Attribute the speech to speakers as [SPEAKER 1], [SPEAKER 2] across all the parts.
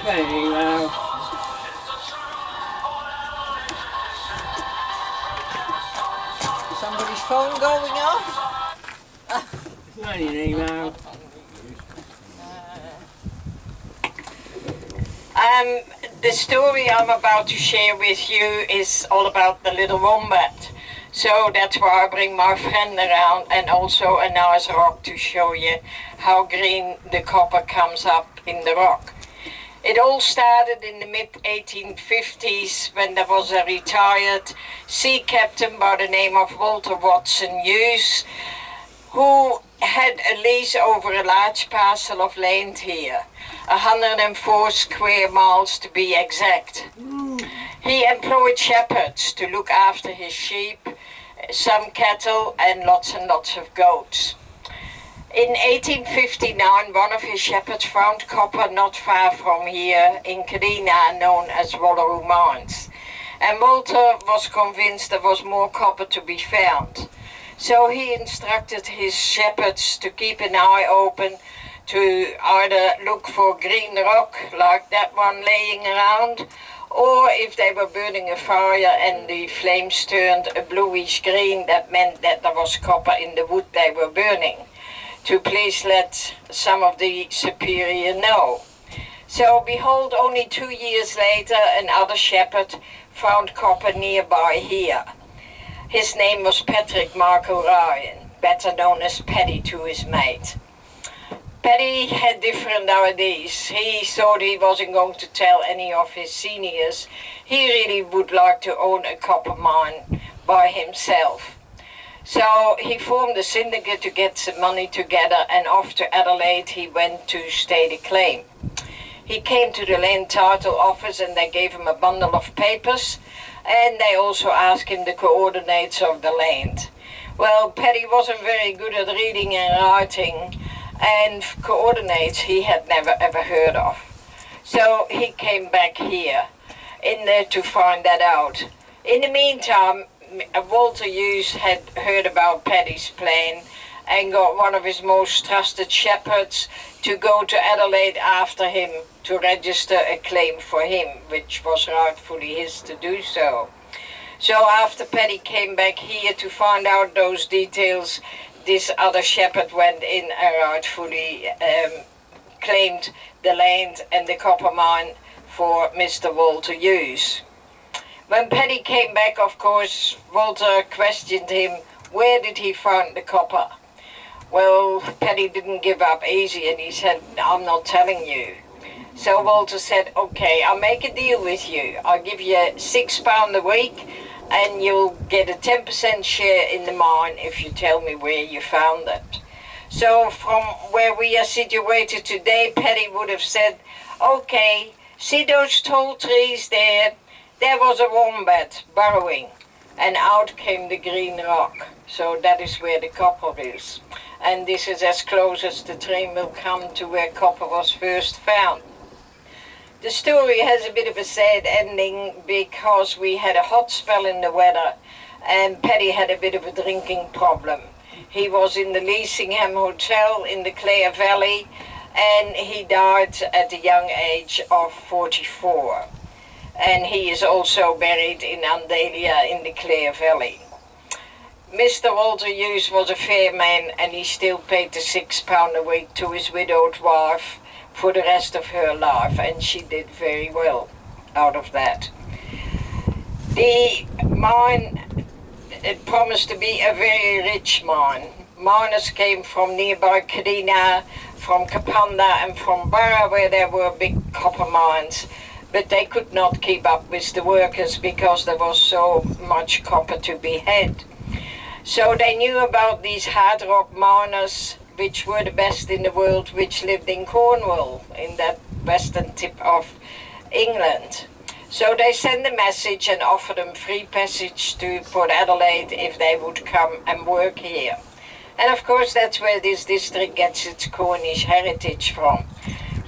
[SPEAKER 1] Very loud.
[SPEAKER 2] Somebody's phone going off?
[SPEAKER 1] It's not anything loud.
[SPEAKER 3] The story I'm about to share with you is all about the little wombat. So that's why I bring my friend around, and also a nice rock to show you how green the copper comes up in the rock. It all started in the mid-1850s when there was a retired sea captain by the name of Walter Watson Hughes, who had a lease over a large parcel of land here, 104 square miles to be exact. He employed shepherds to look after his sheep, some cattle and lots of goats. In 1859, one of his shepherds found copper not far from here in Kadina, known as Moonta Mines. And Walter was convinced there was more copper to be found. So he instructed his shepherds to keep an eye open to either look for green rock like that one laying around, or if they were burning a fire and the flames turned a bluish green, that meant that there was copper in the wood they were burning, to please let some of the superior know. So behold, only 2 years later, another shepherd found copper nearby here. His name was Patrick Michael Ryan, better known as Paddy to his mate. Paddy had different ideas. He thought he wasn't going to tell any of his seniors. He really would like to own a copper mine by himself. So he formed a syndicate to get some money together, and off to Adelaide he went to state a claim. He came to the land title office and they gave him a bundle of papers, and they also asked him the coordinates of the land. Well, Paddy wasn't very good at reading and writing, and coordinates he had never ever heard of. So he came back here in there to find that out. In the meantime, Walter Hughes had heard about Paddy's plan and got one of his most trusted shepherds to go to Adelaide after him to register a claim for him, which was rightfully his to do so. So after Paddy came back here to find out those details, this other shepherd went in and rightfully claimed the land and the copper mine for Mr. Walter Hughes. When Paddy came back, of course, Walter questioned him, where did he find the copper? Well, Paddy didn't give up easy, and he said, I'm not telling you. So Walter said, okay, I'll make a deal with you. I'll give you £6 a week, and you'll get a 10% share in the mine if you tell me where you found it. So from where we are situated today, Paddy would have said, okay, see those tall trees there? There was a wombat burrowing, and out came the green rock. So that is where the copper is. And this is as close as the train will come to where copper was first found. The story has a bit of a sad ending because we had a hot spell in the weather and Paddy had a bit of a drinking problem. He was in the Leasingham Hotel in the Clare Valley and he died at the young age of 44. And he is also buried in Andalia in the Clare Valley. Mr. Walter Hughes was a fair man and he still paid the £6 a week to his widowed wife for the rest of her life, and she did very well out of that. The mine, it promised to be a very rich mine. Miners came from nearby Kadina, from Kapunda and from Barra where there were big copper mines, but they could not keep up with the workers because there was so much copper to be had. So they knew about these hard rock miners, which were the best in the world, which lived in Cornwall, in that western tip of England. So they sent a message and offered them free passage to Port Adelaide if they would come and work here. And of course that's where this district gets its Cornish heritage from.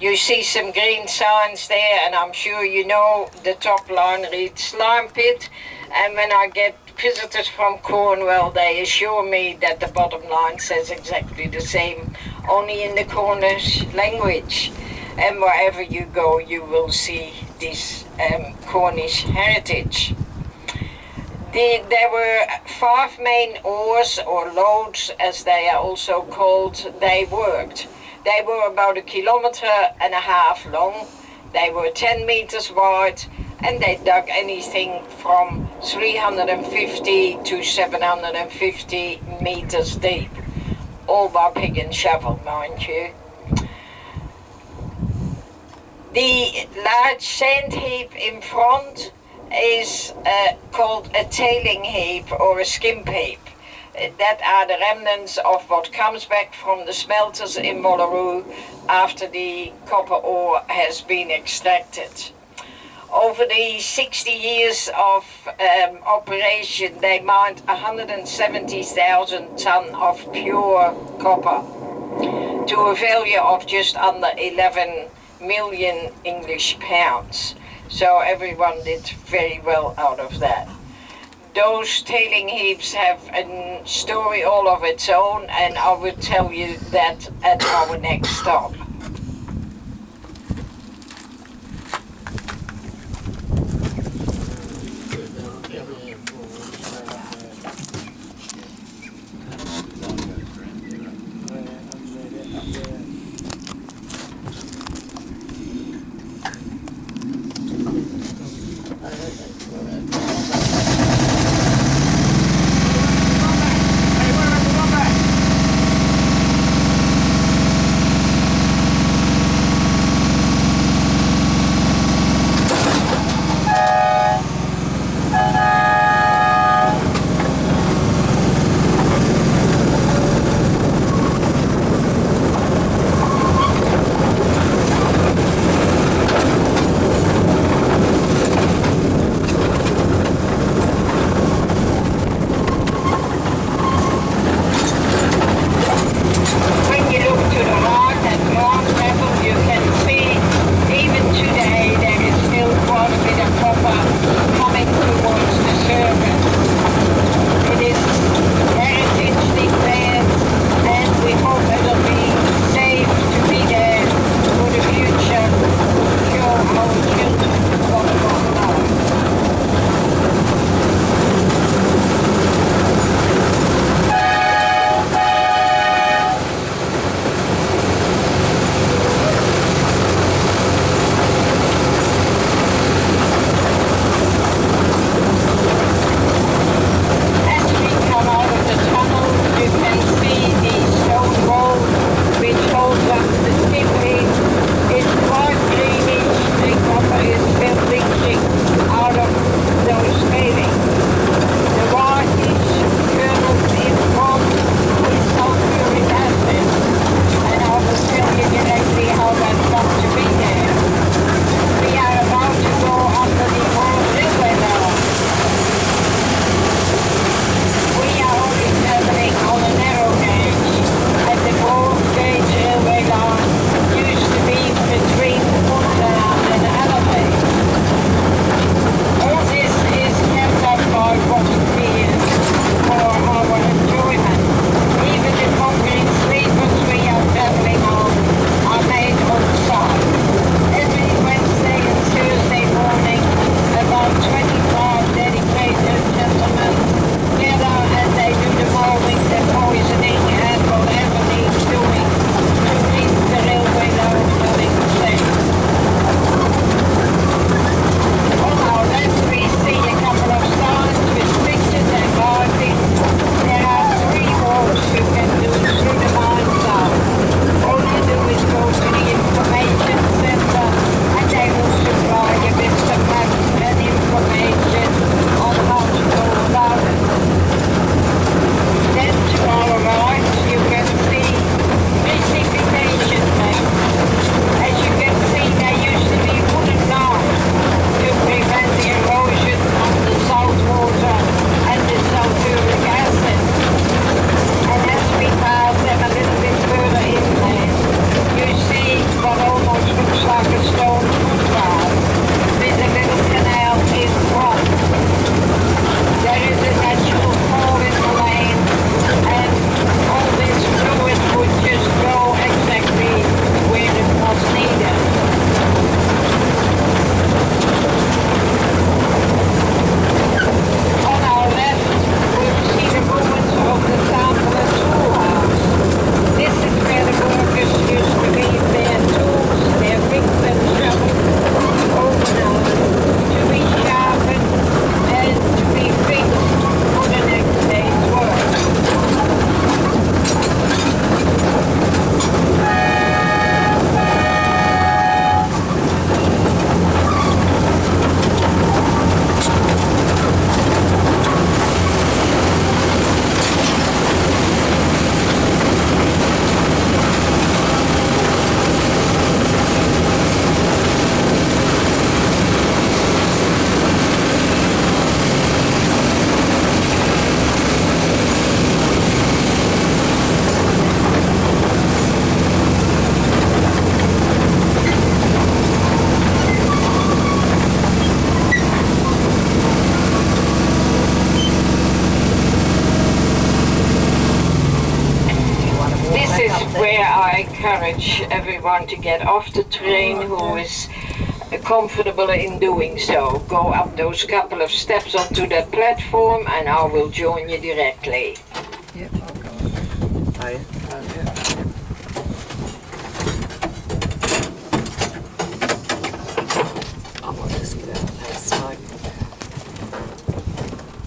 [SPEAKER 3] You see some green signs there, and I'm sure you know the top line reads Slime Pit, and when I get visitors from Cornwall, they assure me that the bottom line says exactly the same, only in the Cornish language. and wherever you go you will see this Cornish heritage. There were 5 main oars or loads, as they are also called, they worked. They were about 1.5 kilometers long, they were 10 meters wide, and they dug anything from 350 to 750 meters deep, all by pick and shovel, mind you. The large sand heap in front is called a tailing heap or a skimp heap. That are the remnants of what comes back from the smelters in Wallaroo after the copper ore has been extracted. Over the 60 years of operation, they mined 170,000 tonnes of pure copper to a value of just under 11 million English pounds. So everyone did very well out of that. Those tailing heaps have a story all of its own, and I will tell you that at our next stop. encourage everyone to get off the train who is comfortable in doing so. Go up those couple of steps onto that platform and I will join you directly.
[SPEAKER 2] Yep, I'll go.
[SPEAKER 1] Hi.